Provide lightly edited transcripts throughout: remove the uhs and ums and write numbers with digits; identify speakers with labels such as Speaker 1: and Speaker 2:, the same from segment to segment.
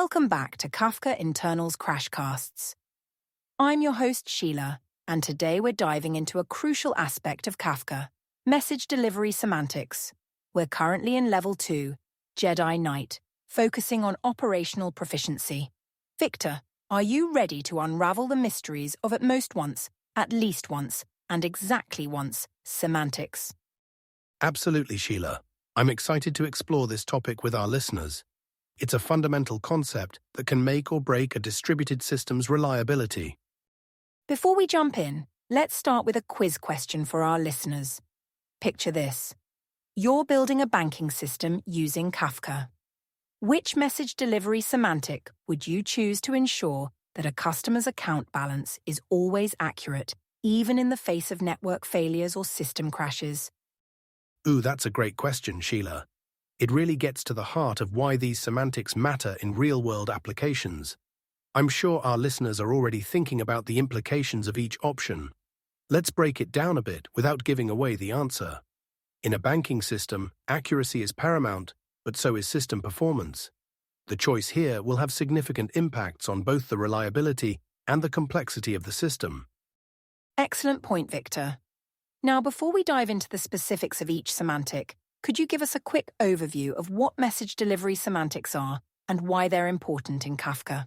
Speaker 1: Welcome back to Kafka Internal's Crashcasts. I'm your host Sheila, and today we're diving into a crucial aspect of Kafka, message delivery semantics. We're currently in Level 2, Jedi Knight, focusing on operational proficiency. Victor, are you ready to unravel the mysteries of at most once, at least once, and exactly once, semantics?
Speaker 2: Absolutely, Sheila. I'm excited to explore this topic with our listeners. It's a fundamental concept that can make or break a distributed system's reliability.
Speaker 1: Before we jump in, let's start with a quiz question for our listeners. Picture this. You're building a banking system using Kafka. Which message delivery semantic would you choose to ensure that a customer's account balance is always accurate, even in the face of network failures or system crashes?
Speaker 2: Ooh, that's a great question, Sheila. It really gets to the heart of why these semantics matter in real-world applications. I'm sure our listeners are already thinking about the implications of each option. Let's break it down a bit without giving away the answer. In a banking system, accuracy is paramount, but so is system performance. The choice here will have significant impacts on both the reliability and the complexity of the system.
Speaker 1: Excellent point, Victor. Now, before we dive into the specifics of each semantic, could you give us a quick overview of what message delivery semantics are and why they're important in Kafka?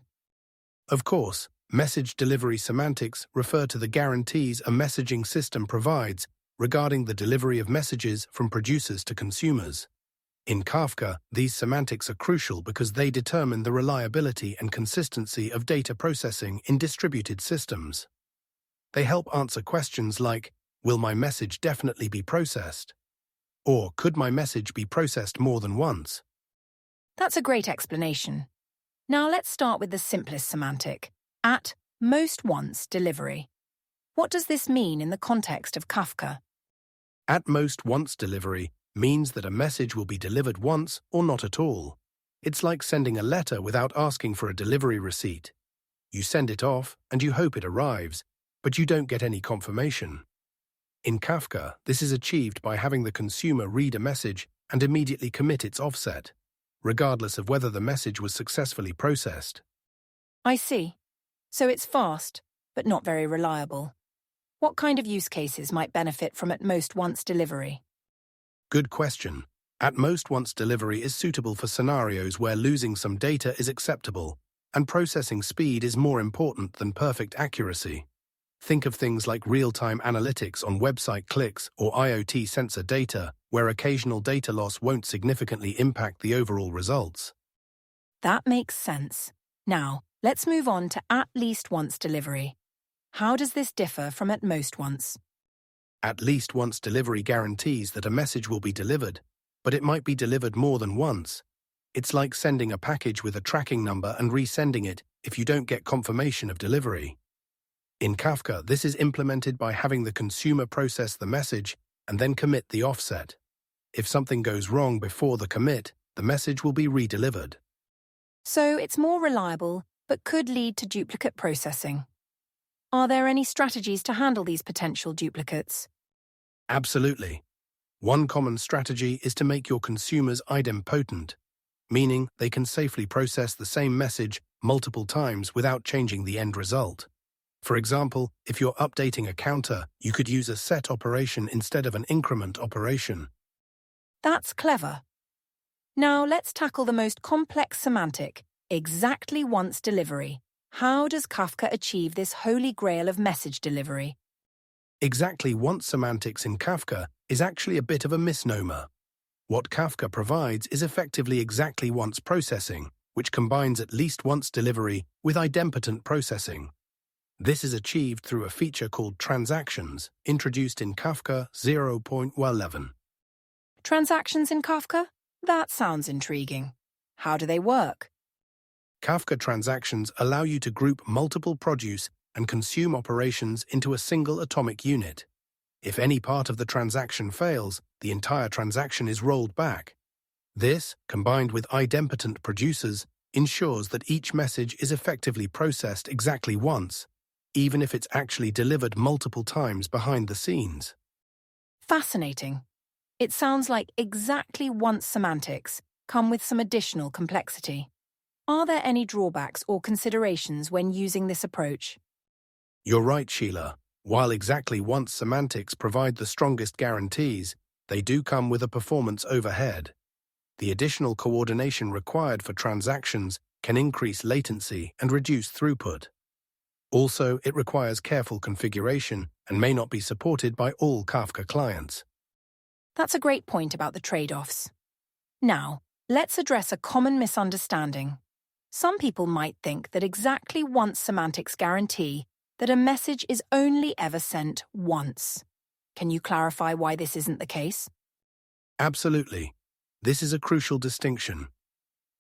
Speaker 2: Of course, message delivery semantics refer to the guarantees a messaging system provides regarding the delivery of messages from producers to consumers. In Kafka, these semantics are crucial because they determine the reliability and consistency of data processing in distributed systems. They help answer questions like, will my message definitely be processed? Or could my message be processed more than once?
Speaker 1: That's a great explanation. Now let's start with the simplest semantic, at most once delivery. What does this mean in the context of Kafka?
Speaker 2: At most once delivery means that a message will be delivered once or not at all. It's like sending a letter without asking for a delivery receipt. You send it off and you hope it arrives, but you don't get any confirmation. In Kafka, this is achieved by having the consumer read a message and immediately commit its offset, regardless of whether the message was successfully processed.
Speaker 1: I see. So it's fast, but not very reliable. What kind of use cases might benefit from at most once delivery?
Speaker 2: Good question. At most once delivery is suitable for scenarios where losing some data is acceptable, and processing speed is more important than perfect accuracy. Think of things like real-time analytics on website clicks or IoT sensor data, where occasional data loss won't significantly impact the overall results.
Speaker 1: That makes sense. Now, let's move on to at least once delivery. How does this differ from at most once?
Speaker 2: At least once delivery guarantees that a message will be delivered, but it might be delivered more than once. It's like sending a package with a tracking number and resending it if you don't get confirmation of delivery. In Kafka, this is implemented by having the consumer process the message and then commit the offset. If something goes wrong before the commit, the message will be redelivered.
Speaker 1: So it's more reliable, but could lead to duplicate processing. Are there any strategies to handle these potential duplicates?
Speaker 2: Absolutely. One common strategy is to make your consumers idempotent, meaning they can safely process the same message multiple times without changing the end result. For example, if you're updating a counter, you could use a set operation instead of an increment operation.
Speaker 1: That's clever. Now let's tackle the most complex semantic, exactly once delivery. How does Kafka achieve this holy grail of message delivery?
Speaker 2: Exactly once semantics in Kafka is actually a bit of a misnomer. What Kafka provides is effectively exactly once processing, which combines at least once delivery with idempotent processing. This is achieved through a feature called transactions, introduced in Kafka 0.11.
Speaker 1: Transactions in Kafka? That sounds intriguing. How do they work?
Speaker 2: Kafka transactions allow you to group multiple produce and consume operations into a single atomic unit. If any part of the transaction fails, the entire transaction is rolled back. This, combined with idempotent producers, ensures that each message is effectively processed exactly once, even if it's actually delivered multiple times behind the scenes.
Speaker 1: Fascinating. It sounds like exactly once semantics come with some additional complexity. Are there any drawbacks or considerations when using this approach?
Speaker 2: You're right, Sheila. While exactly once semantics provide the strongest guarantees, they do come with a performance overhead. The additional coordination required for transactions can increase latency and reduce throughput. Also, it requires careful configuration and may not be supported by all Kafka clients.
Speaker 1: That's a great point about the trade-offs. Now, let's address a common misunderstanding. Some people might think that exactly once semantics guarantee that a message is only ever sent once. Can you clarify why this isn't the case?
Speaker 2: Absolutely. This is a crucial distinction.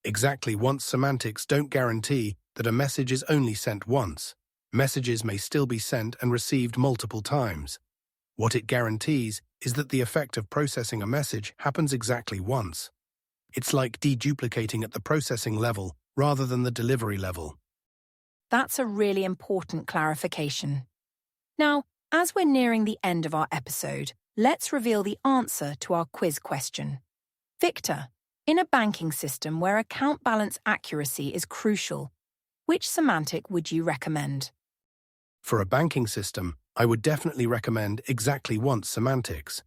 Speaker 2: Exactly once semantics don't guarantee that a message is only sent once. Messages may still be sent and received multiple times. What it guarantees is that the effect of processing a message happens exactly once. It's like deduplicating at the processing level rather than the delivery level.
Speaker 1: That's a really important clarification. Now, as we're nearing the end of our episode, let's reveal the answer to our quiz question. Victor, in a banking system where account balance accuracy is crucial, which semantic would you recommend?
Speaker 2: For a banking system, I would definitely recommend exactly once semantics.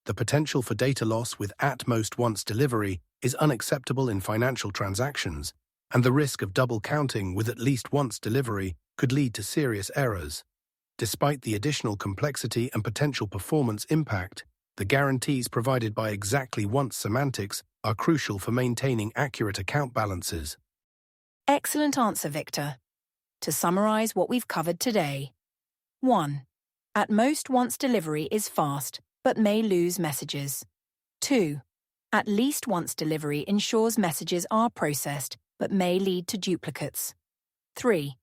Speaker 2: The potential for data loss with at most once delivery is unacceptable in financial transactions, and the risk of double counting with at least once delivery could lead to serious errors. Despite the additional complexity and potential performance impact, the guarantees provided by exactly once semantics are crucial for maintaining accurate account balances.
Speaker 1: Excellent answer, Victor. To summarize what we've covered today. 1. At most once delivery is fast, but may lose messages. 2. At least once delivery ensures messages are processed, but may lead to duplicates. 3.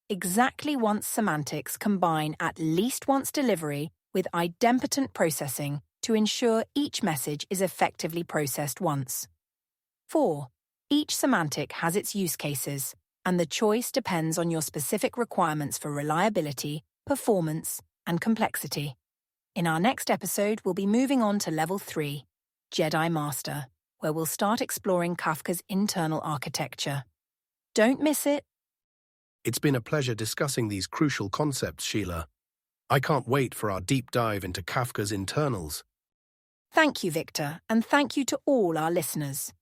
Speaker 1: Exactly once semantics combine at least once delivery with idempotent processing to ensure each message is effectively processed once. 4. Each semantic has its use cases, and the choice depends on your specific requirements for reliability, performance, and complexity. In our next episode, we'll be moving on to Level 3, Jedi Master, where we'll start exploring Kafka's internal architecture. Don't miss it.
Speaker 2: It's been a pleasure discussing these crucial concepts, Sheila. I can't wait for our deep dive into Kafka's internals.
Speaker 1: Thank you, Victor, and thank you to all our listeners.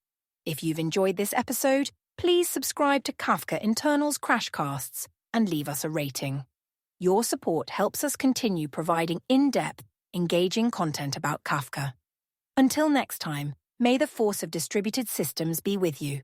Speaker 1: If you've enjoyed this episode, please subscribe to Kafka Internals Crashcasts and leave us a rating. Your support helps us continue providing in-depth, engaging content about Kafka. Until next time, may the force of distributed systems be with you.